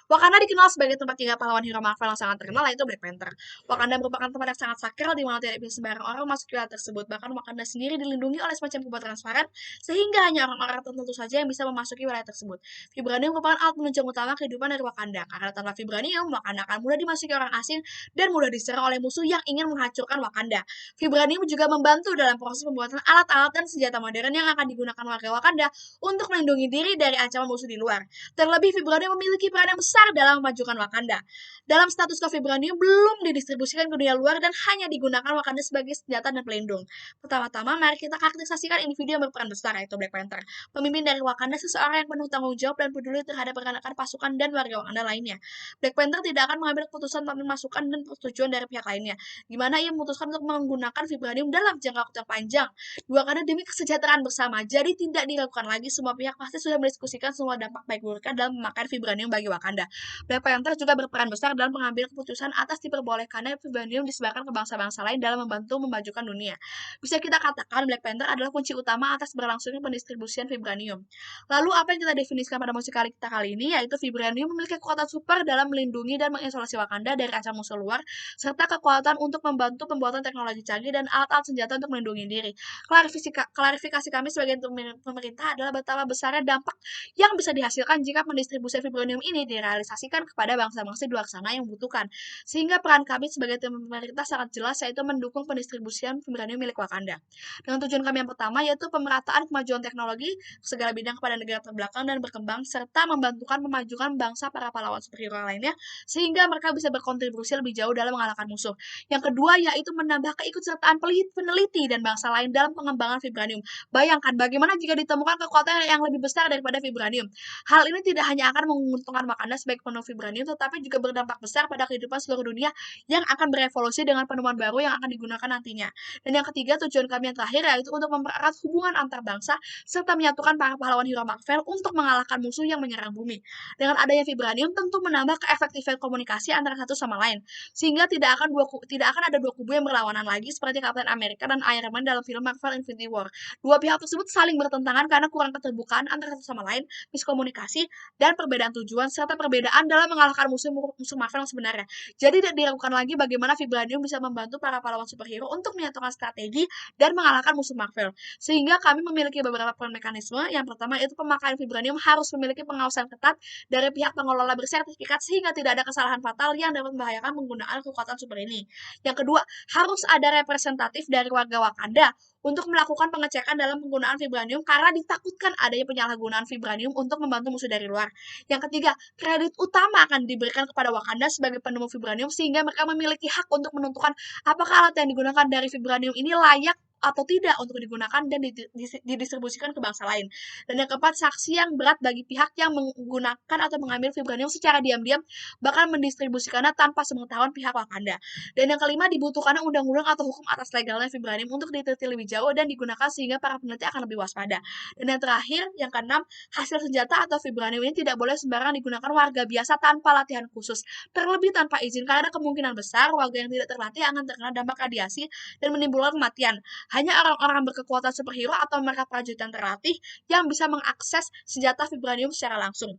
Wakanda dikenal sebagai tempat tinggal pahlawan hero Marvel yang sangat terkenal, yaitu Black Panther. Wakanda merupakan tempat yang sangat sakral di mana tidak bisa sembarang orang masuk wilayah tersebut. Bahkan Wakanda sendiri dilindungi oleh semacam kubah transparan, sehingga hanya orang-orang tertentu saja yang bisa memasuki wilayah tersebut. Vibranium merupakan alat penunjang utama kehidupan dari Wakanda, karena tanpa Vibranium, Wakanda akan mudah dimasuki orang asing dan mudah diserang oleh musuh yang ingin menghancurkan Wakanda. Vibranium juga membantu dalam proses pembuatan alat-alat dan senjata modern yang akan digunakan warga Wakanda untuk melindungi diri dari ancaman musuh di luar. Terlebih, Vibranium memiliki peran yang besar dalam memajukan Wakanda. Dalam status Vibranium belum didistribusikan ke dunia luar dan hanya digunakan Wakanda sebagai senjata dan pelindung. Pertama-tama, mari kita karakterisasikan individu yang berperan besar, yaitu Black Panther. Pemimpin dari Wakanda seseorang yang penuh tanggung jawab dan peduli terhadap pergerakan pasukan dan warga Wakanda lainnya. Black Panther tidak akan mengambil keputusan tanpa masukan dan persetujuan dari pihak lainnya, di mana ia memutuskan untuk menggunakan Vibranium dalam jangka waktu yang panjang. Dua karena demi kesejahteraan bersama, jadi tidak dilakukan lagi. Semua pihak pasti sudah mendiskusikan semua dampak baik buruknya dalam memakai Vibranium bagi Wakanda. Black Panther juga berperan besar dalam mengambil keputusan atas diperbolehkannya Vibranium disebarkan ke bangsa-bangsa lain dalam membantu memajukan dunia. Bisa kita katakan Black Panther adalah kunci utama atas berlangsungnya pendistribusian Vibranium. Lalu apa yang kita definisikan pada musikali kita kali ini, yaitu Vibranium memiliki kekuatan super dalam melindungi dan mengisolasi Wakanda dari ancaman musuh luar, serta kekuatan untuk membantu pembuatan teknologi canggih dan alat-alat senjata untuk melindungi diri. Klarifikasi kami sebagai pemerintah adalah betapa besarnya dampak yang bisa dihasilkan jika pendistribusian Vibranium ini direalisasikan kepada bangsa-bangsa di luar sana yang membutuhkan. Sehingga peran kami sebagai tim pemerintah sangat jelas, yaitu mendukung pendistribusian Vibranium milik Wakanda. Dengan tujuan kami yang pertama, yaitu pemerataan kemajuan teknologi segala bidang kepada negara terbelakang dan berkembang, serta membantukan memajukan bangsa para pahlawan superhero lainnya, sehingga mereka bisa berkontribusi lebih jauh dalam mengalahkan musuh. Yang kedua, yaitu menambah keikutsertaan peneliti dan bangsa lain dalam pengembangan Vibranium. Bayangkan bagaimana jika ditemukan kekuatan yang lebih besar daripada Vibranium. Hal ini tidak hanya akan menguntungkan Wakanda sebagai penuh Vibranium, tetapi juga berdampak besar pada kehidupan seluruh dunia yang akan berevolusi dengan penemuan baru yang akan digunakan nantinya. Dan yang ketiga, tujuan kami yang terakhir yaitu untuk mempererat hubungan antar bangsa serta menyatukan para pahlawan hero Marvel untuk mengalahkan musuh yang menyerang bumi. Dengan adanya Vibranium tentu menambah keefektifan komunikasi antara satu sama lain, sehingga tidak akan ada dua kubu yang berlawanan lagi seperti Captain America dan Iron Man dalam film Marvel Infinity War. Dua pihak tersebut saling bertentangan karena kurang keterbukaan antara satu sama lain, miskomunikasi, dan perbedaan tujuan serta perbedaan dalam mengalahkan musuh Marvel yang sebenarnya. Jadi tidak diragukan lagi bagaimana Vibranium bisa membantu para pahlawan superhero untuk menyatukan strategi dan mengalahkan musuh Marvel. Sehingga kami memiliki beberapa mekanisme. Yang pertama yaitu pemakaian Vibranium harus memiliki pengawasan ketat dari pihak pengelola bersertifikat sehingga tidak ada kesalahan fatal yang dapat membahayakan penggunaan kekuatan super ini. Yang kedua, harus ada representatif dari warga Wakanda untuk melakukan pengecekan dalam penggunaan Vibranium karena ditakutkan adanya penyalahgunaan Vibranium untuk membantu musuh dari luar. Yang ketiga, kredit utama akan diberikan kepada Wakanda sebagai penemu Vibranium sehingga mereka memiliki hak untuk menentukan apakah alat yang digunakan dari Vibranium ini layak atau tidak untuk digunakan dan didistribusikan ke bangsa lain. Dan yang keempat, saksi yang berat bagi pihak yang menggunakan atau mengambil Vibranium secara diam-diam bahkan mendistribusikannya tanpa sepengetahuan pihak Wakanda. Dan yang kelima, dibutuhkan undang-undang atau hukum atas legalnya Vibranium untuk diteliti lebih jauh dan digunakan sehingga para peneliti akan lebih waspada. Dan yang terakhir, yang keenam, hasil senjata atau Vibranium ini tidak boleh sembarangan digunakan warga biasa tanpa latihan khusus, terlebih tanpa izin karena kemungkinan besar warga yang tidak terlatih akan terkena dampak radiasi dan menimbulkan kematian. Hanya orang-orang berkekuatan superhero atau mereka prajurit yang terlatih yang bisa mengakses senjata Vibranium secara langsung.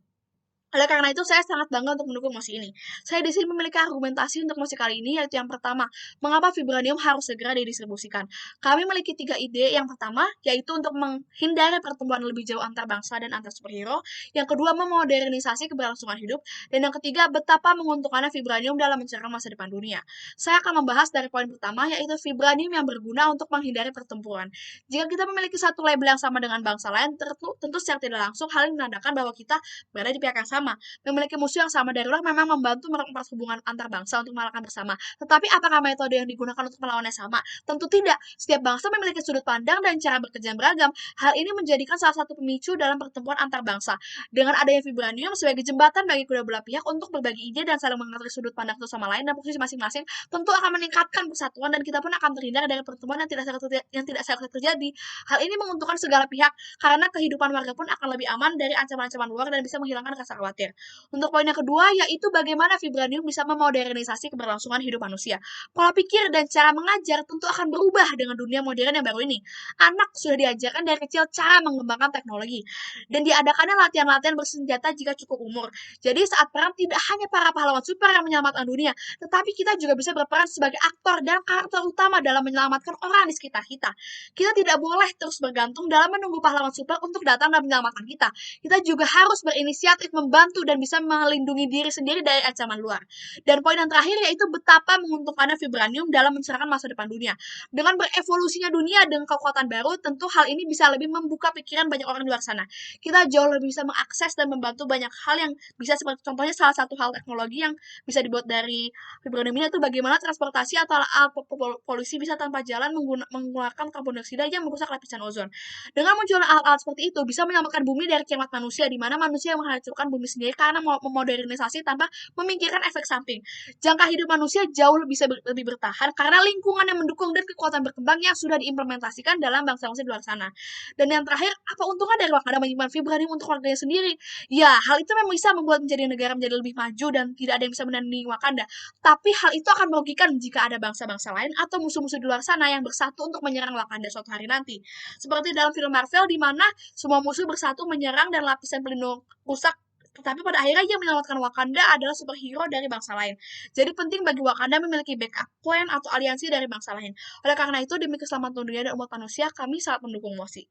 Oleh karena itu, saya sangat bangga untuk mendukung mosi ini. Saya di sini memiliki argumentasi untuk mosi kali ini, yaitu yang pertama, mengapa Vibranium harus segera didistribusikan. Kami memiliki 3 ide. Yang pertama, yaitu untuk menghindari pertumbuhan lebih jauh antar bangsa dan antar superhero. Yang kedua, memodernisasi keberlangsungan hidup. Dan yang ketiga, betapa menguntungkannya Vibranium dalam mencerahkan masa depan dunia. Saya akan membahas dari poin pertama, yaitu Vibranium yang berguna untuk menghindari pertempuran. Jika kita memiliki satu label yang sama dengan bangsa lain, tentu secara tidak langsung hal ini menandakan bahwa kita berada di pihak yang sama. Memiliki musuh yang sama dari luar memang membantu mempererat hubungan antar bangsa untuk mengalahkan bersama. Tetapi apakah metode yang digunakan untuk melawannya sama? Tentu tidak. Setiap bangsa memiliki sudut pandang dan cara bekerja yang beragam. Hal ini menjadikan salah satu pemicu dalam pertemuan antar bangsa. Dengan adanya Vibranium sebagai jembatan bagi kedua belah pihak untuk berbagi ide dan saling mengerti sudut pandang satu sama lain dan posisi masing-masing, tentu akan meningkatkan persatuan dan kita pun akan terhindar dari pertemuan yang tidak seharusnya terjadi. Hal ini menguntungkan segala pihak karena kehidupan warga pun akan lebih aman dari ancaman-ancaman luar dan bisa menghilangkan rasa khawatir. khawatir. Untuk poin yang kedua, yaitu bagaimana vibranium bisa memodernisasi keberlangsungan hidup manusia. Pola pikir dan cara mengajar tentu akan berubah dengan dunia modern yang baru ini. Anak sudah diajarkan dari kecil cara mengembangkan teknologi, dan diadakannya latihan-latihan bersenjata jika cukup umur. Jadi saat perang tidak hanya para pahlawan super yang menyelamatkan dunia, tetapi kita juga bisa berperan sebagai aktor dan karakter utama dalam menyelamatkan orang di sekitar kita. Kita tidak boleh terus bergantung dalam menunggu pahlawan super untuk datang dan menyelamatkan kita. Kita juga harus berinisiatif membantu dan bisa melindungi diri sendiri dari ancaman luar. Dan poin yang terakhir yaitu betapa menguntungkannya vibranium dalam mencerahkan masa depan dunia. Dengan berevolusinya dunia dengan kekuatan baru, tentu hal ini bisa lebih membuka pikiran banyak orang di luar sana. Kita jauh lebih bisa mengakses dan membantu banyak hal yang bisa seperti contohnya salah satu hal teknologi yang bisa dibuat dari vibranium ini itu bagaimana transportasi atau alat polusi bisa tanpa jalan mengeluarkan karbon dioksida yang merusak lapisan ozon. Dengan munculnya alat-alat seperti itu bisa menyelamatkan bumi dari kiamat manusia, di mana manusia yang menghancurkan bumi sendiri karena memodernisasi tanpa memikirkan efek samping. Jangka hidup manusia jauh lebih bertahan karena lingkungan yang mendukung dan kekuatan berkembang yang sudah diimplementasikan dalam bangsa-bangsa di luar sana. Dan yang terakhir, apa untungnya dari Wakanda menyimpan vibranium untuk keluarganya sendiri? Ya, hal itu memang bisa membuat negara menjadi lebih maju dan tidak ada yang bisa menandingi Wakanda. Tapi hal itu akan merugikan jika ada bangsa-bangsa lain atau musuh-musuh di luar sana yang bersatu untuk menyerang Wakanda suatu hari nanti. Seperti dalam film Marvel di mana semua musuh bersatu menyerang dan lapisan pelindung rusak, tetapi pada akhirnya yang menyelamatkan Wakanda adalah superhero dari bangsa lain. Jadi penting bagi Wakanda memiliki backup plan atau aliansi dari bangsa lain. Oleh karena itu, demi keselamatan dunia dan umat manusia, kami sangat mendukung Mosi.